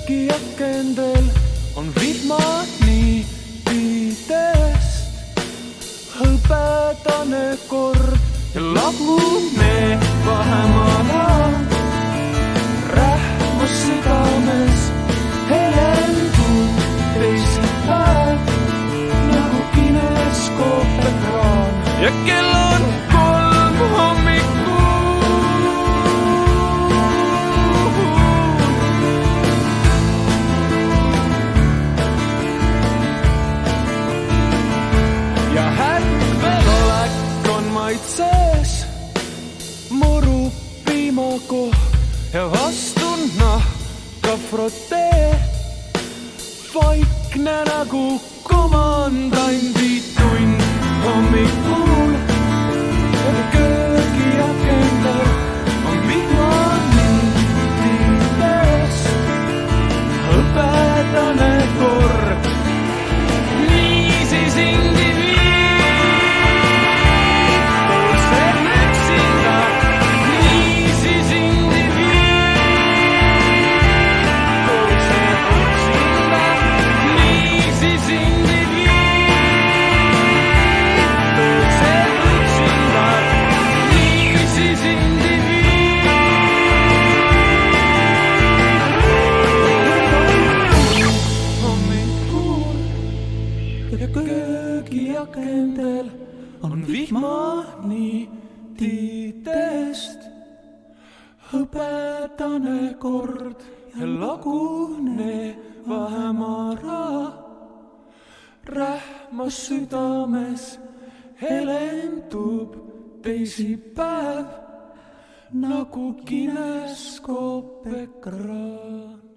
köögiakendel on vihmad niitidest. Hõbedane kord ja laguneb vahemala. Rähmas südames helendub teisipäev nagu kineskoop-ekraan ja kell on 3 hommikul. Ja häkvelolek on maitses muru piimakoh ja vastu nahka frotee. Vaikne nagu komandandi tund hommikul ja köögiakendel on vihmad niitidest. Hõbedane kord, niisiis indiviid tõuseb üksinda. Niisiis indiviid tõuseb üksinda. Niisiis indiviid tõuseb üksinda. Niisiis indiviid. Hommikul ja köögiakendel on vihmad niitidest. Hõbedane kord ja laguneva hämara. Rähmas südames helendub teisipäev nagu kineskoop-ekraan.